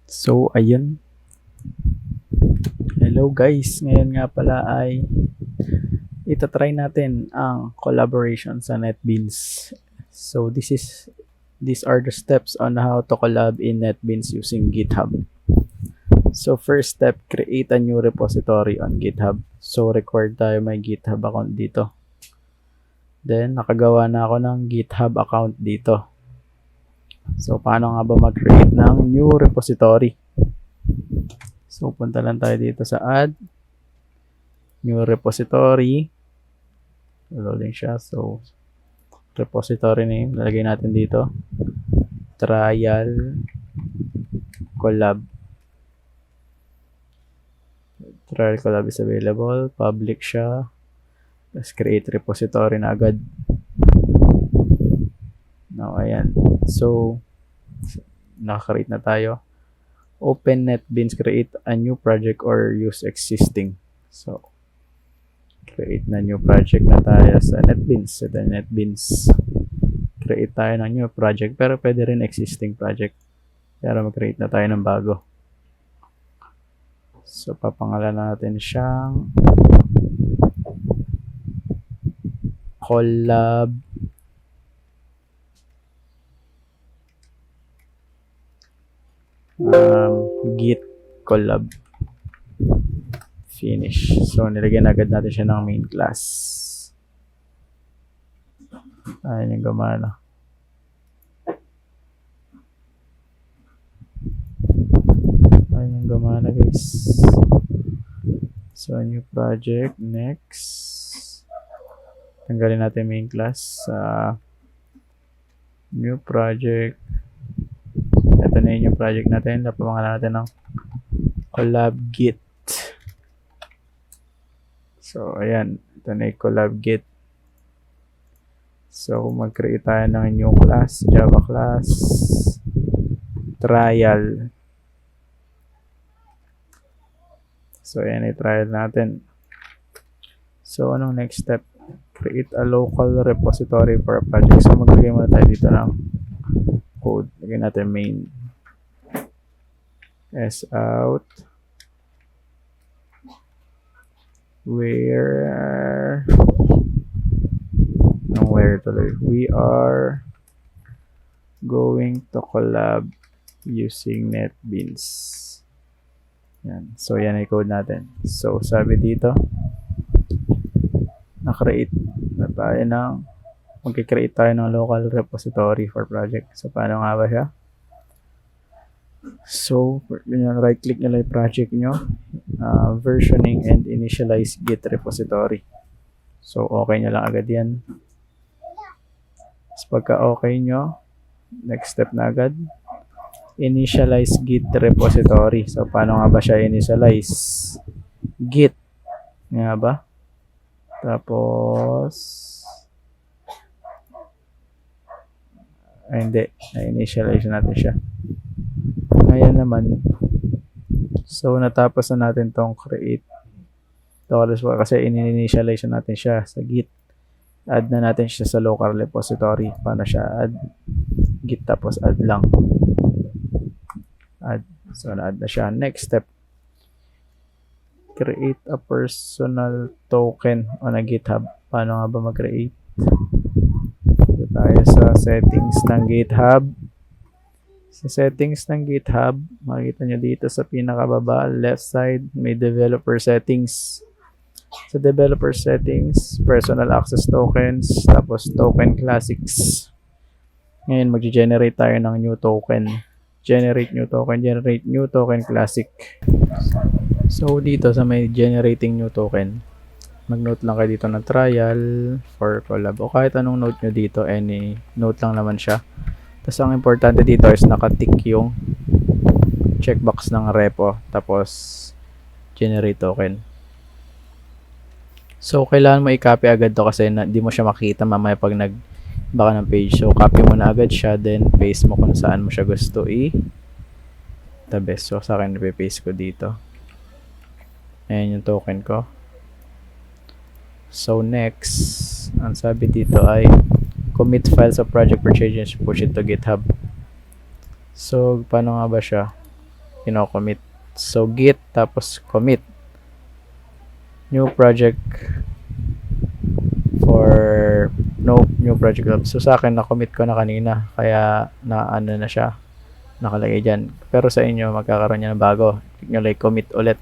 So, ayun. Hello guys. Ngayon nga pala ay itatry natin ang collaboration sa NetBeans. So, these are the steps on how to collab in NetBeans using GitHub. So, first step, create a new repository on GitHub. So, required tayo may GitHub account dito. Then, nakagawa na ako ng GitHub account dito. So, paano nga ba mag-create ng new repository? So, punta lang tayo dito sa add, new repository. Loading siya. So, repository name, lalagay natin dito. Trial collab. Trial collab is available. Public siya. Let's create repository na agad. Now, ayan. So, nakaka-create na tayo. Open NetBeans, create a new project or use existing. So, create na new project na tayo sa NetBeans. So, the NetBeans, create tayo ng new project, pero pwede rin existing project. Pero mag-create na tayo ng bago. So, papangalan natin siyang collab git collab finish. So, nilagyan agad natin siya ng main class. Ayan yung gumana. Ayan yung gumana guys. So, new project. Next. Tanggalin natin main class. New project. Ito na yung project natin. Napapangalan natin ng collab git. So, ayan. Ito na yung collab git. So, mag-create tayo ng new class. Java class. Trial. So, ayan yung trial natin. So, anong next step? Create a local repository for a project. So, maglagay muna tayo dito ng code. Lagyan natin main s out where tuloy we are going to collab using NetBeans. Yan. So yan ay code natin. So sabi dito na-create na tayo ng mag-create tayo ng local repository for project. So, paano nga ba siya? So, right click nyo lang yung project nyo. Versioning and initialize git repository. So, okay nyo lang agad yan. Tapos, pagka okay nyo, next step na agad. Initialize git repository. So, paano nga ba siya initialize? Git. Nga ba? Tapos, hindi. Na-initialize natin siya. Ngayon naman, so natapos na natin tong create. Kasi in-initialize natin siya sa git. Add na natin siya sa local repository. Paano siya add? Git tapos add lang. Add. So na-add na siya. Next step. Create a personal token on a GitHub. Paano nga ba mag-create? Tayo sa settings ng GitHub. Sa settings ng GitHub, makikita nyo dito sa pinakababa, left side, may developer settings. Sa developer settings, personal access tokens, tapos token classics. Ngayon, mag-generate tayo ng new token. Generate new token classic. So, dito sa may generating new token, mag-note lang kayo dito ng trial for collab o kahit anong note nyo dito, any note lang naman siya. Tapos ang importante dito is nakatick yung checkbox ng repo tapos generate token. So kailangan mo i-copy agad to kasi hindi mo siya makita mamaya pag baka ng page. So copy mo na agad siya, then paste mo kung saan mo siya gusto tabi. So sa akin ipe-paste ko dito. Ayan yung token ko. So next, ang sabi dito ay commit files of project for changes, push it to GitHub. So paano nga ba siya? kino-commit. So, git, tapos commit. New project for new project lab. So, sa akin, na-commit ko na kanina. Kaya, na siya. Nakalagay dyan. Pero sa inyo, magkakaroon niya ng bago. Click nyo like commit ulit.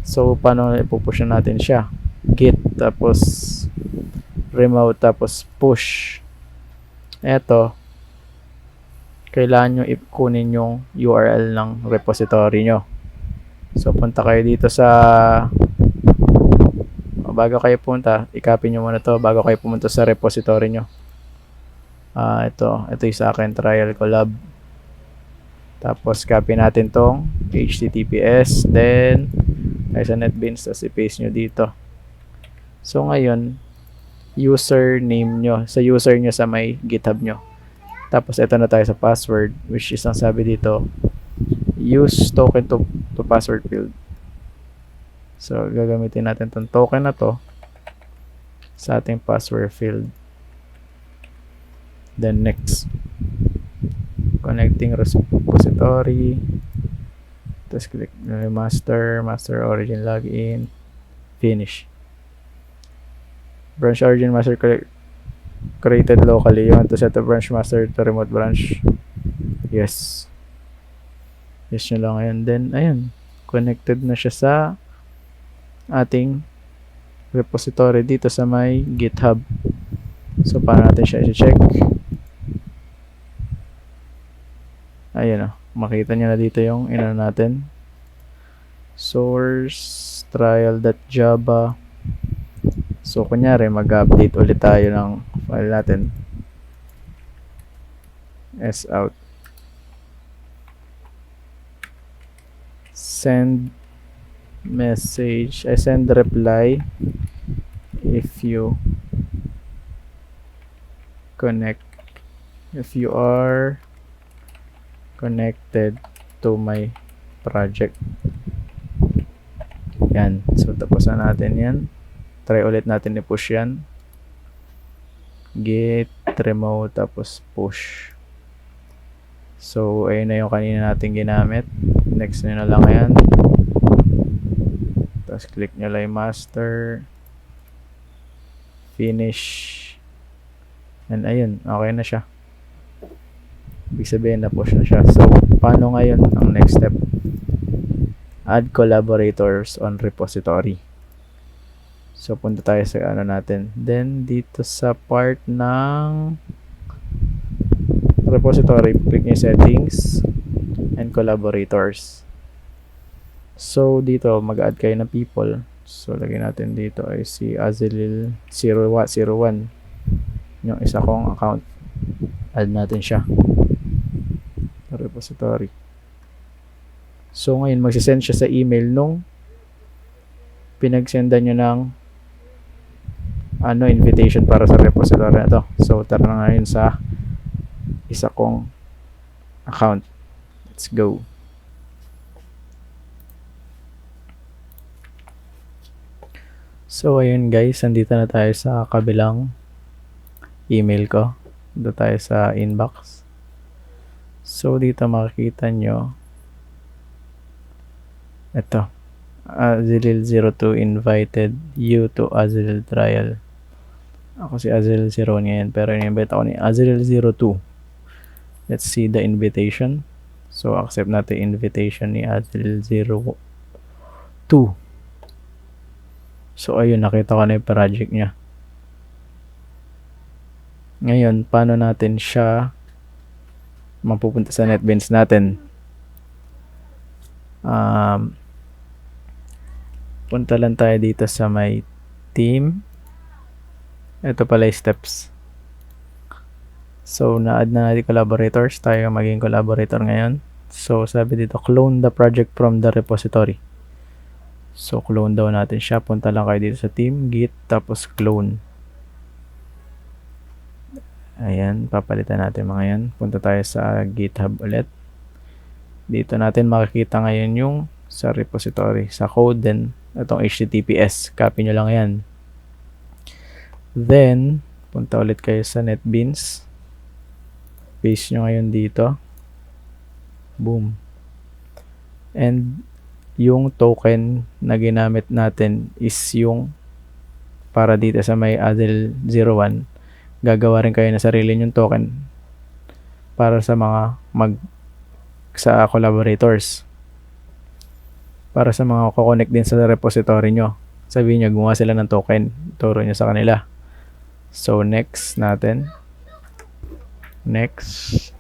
So, paano ipupush natin siya? Git, tapos remote, tapos push. Eto, kailangan nyo kunin yung URL ng repository nyo. So, punta kayo dito sa bago kayo punta, i-copy nyo muna to bago kayo pumunta sa repository nyo. Ito yung sa akin, trial collab. Tapos, copy natin tong HTTPS, then ay sa NetBeans, tapos i-paste nyo dito. So, ngayon, username nyo, sa user nyo sa may GitHub nyo. Tapos, ito na tayo sa password, which is ang sabi dito, use token to password field. So, gagamitin natin itong token na to sa ating password field. Then, next. Connecting repository. Tapos, click master origin login. Finish. Branch origin master created locally. You want to set the branch master to remote branch. Yes. Yes nyo lang ngayon. Then, ayun. Connected na siya sa ating repository dito sa may GitHub. So, paano natin siya i-check? Ayun o. Makita nyo na dito yung natin. Source trial.java. So, kunyari, mag-update ulit tayo ng file natin. Sout. Send message. I send reply if you are connected to my project. Yan. So, tapos na natin yan. Try ulit natin i-push yan. Git, remote, tapos push. So, ayun na yung kanina natin ginamit. Next nyo na lang yan. Tapos, click nyo lang yung master. Finish. And ayun, okay na siya. Ibig sabihin na push na siya. So, paano ngayon ang next step? Add collaborators on repository. So, punta tayo sa natin. Then, dito sa part ng repository, click nyo settings and collaborators. So, dito, mag-add kayo ng people. So, lagyan natin dito ay si Azilil01. Yung isa kong account. Add natin siya. Repository. So, ngayon, magsisend siya sa email nung pinagsendan nyo ng invitation para sa repository na to. So, tara na ngayon sa isa kong account. Let's go. So, ayun guys, nandito na tayo sa kabilang email ko. Dito tayo sa inbox. So, dito makikita nyo ito. Azilil02 invited you to Azilil trial. Ako si Azilil01 ngayon, pero in-invite ako ni Azilil02. Let's see the invitation. So, accept natin invitation ni Azilil02. So, ayun, nakita ko na yung project niya. Ngayon, paano natin siya mapupunta sa NetBeans natin? Punta lang tayo dito sa may team. Ito pala yung steps. So, na-add na natin collaborators. Tayo maging collaborator ngayon. So, sabi dito, clone the project from the repository. So, clone daw natin siya. Punta lang kayo dito sa team, git, tapos clone. Ayan, papalitan natin mga yan. Punta tayo sa GitHub ulit. Dito natin makikita ngayon yung sa repository, sa code, then itong HTTPS. Copy nyo lang yan. Then, punta ulit kayo sa NetBeans. Paste nyo ngayon dito. Boom. And yung token na ginamit natin is yung para dito sa may Adel01, gagawa rin kayo na sarili yung token para sa mga sa collaborators. Para sa mga kukonect din sa repository nyo. Sabihin nyo, gumawa sila ng token. Turo nyo sa kanila. So, next natin. Next.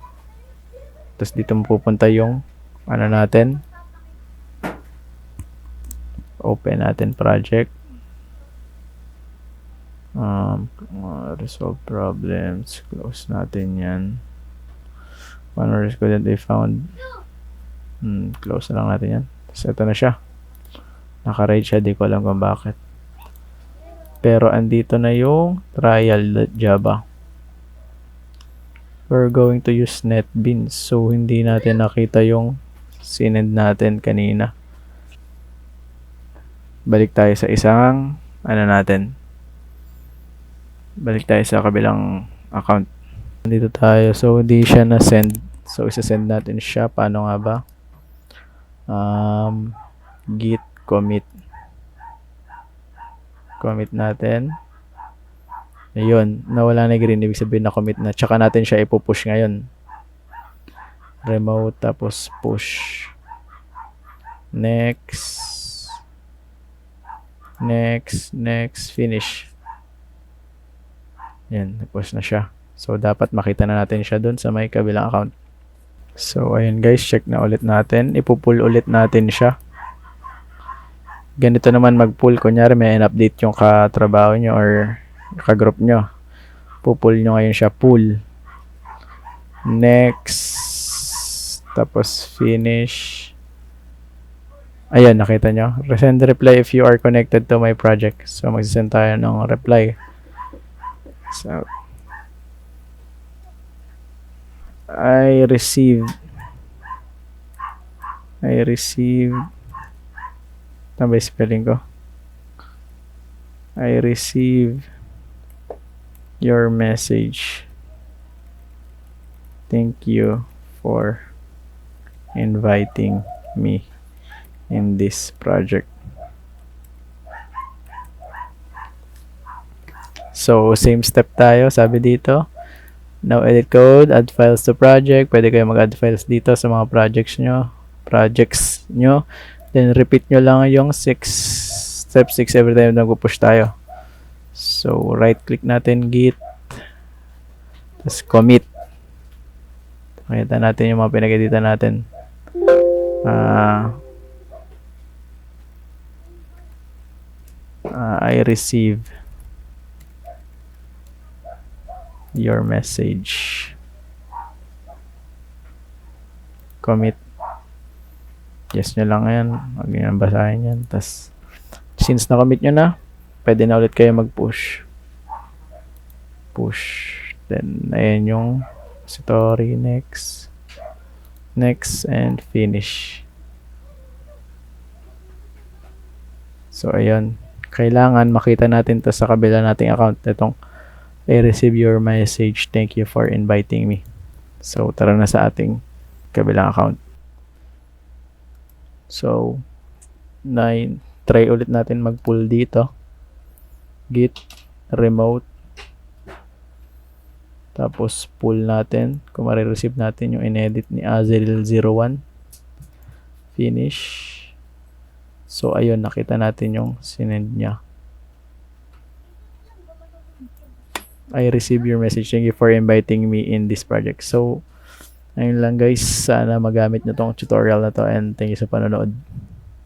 Tapos dito mapupunta yung ano natin. Open natin project. Resolve problems. Close natin yan. One risk that they found. Close na lang natin yan. So, ito na siya. Naka-raid siya. Di ko alam kung bakit. Pero, andito na yung trial.java. We're going to use NetBeans. So, hindi natin nakita yung sinend natin kanina. Balik tayo sa isang, balik tayo sa kabilang account. Dito tayo. So, hindi siya na-send. So, isa-send natin siya. Paano nga ba? Git commit natin. Ayun, nawala na green, ibig sabihin na commit na. Tsaka natin siya ipupush ngayon. Remote, tapos push. Next, finish. Yan, push na siya. So, dapat makita na natin siya dun sa may kabilang account. So, ayun guys, check na ulit natin. Ipupull ulit natin siya. Ganito naman mag-pull. Kunyari, may in-update yung katrabaho nyo or ka-group nyo. Pupull nyo ngayon siya. Pull. Next. Tapos, finish. Ayan, nakita nyo. Send reply if you are connected to my project. So, magsisend tayo ng reply. So, I received tama spelling ko. I received your message. Thank you for inviting me in this project. So, same step tayo. Sabi dito, now edit code, add files to project. Pwede kayo mag-add files dito sa mga projects nyo. Then, repeat nyo lang yung step 6 every time nag-push tayo. So, right-click natin, git. Tapos, commit. Makita natin yung mga pinag-edita natin. I receive your message. Commit. Yes nyo lang yan. Huwag nyo nang basahin yan. Tapos, since na-commit nyo na, pwede na ulit kayo mag-push. Push. Then, ayan yung story. Next. Next and finish. So, ayun. Kailangan makita natin to sa kabila nating account. Itong, I receive your message. Thank you for inviting me. So, tara na sa ating kabilang account. So, try ulit natin mag-pull dito. Git, remote. Tapos, pull natin. Kung marireceive natin yung inedit ni Azel01. Finish. So, ayun, nakita natin yung sinend niya. I receive your message. Thank you for inviting me in this project. So, ayun lang guys. Sana magamit nyo tong tutorial na to and thank you sa panonood.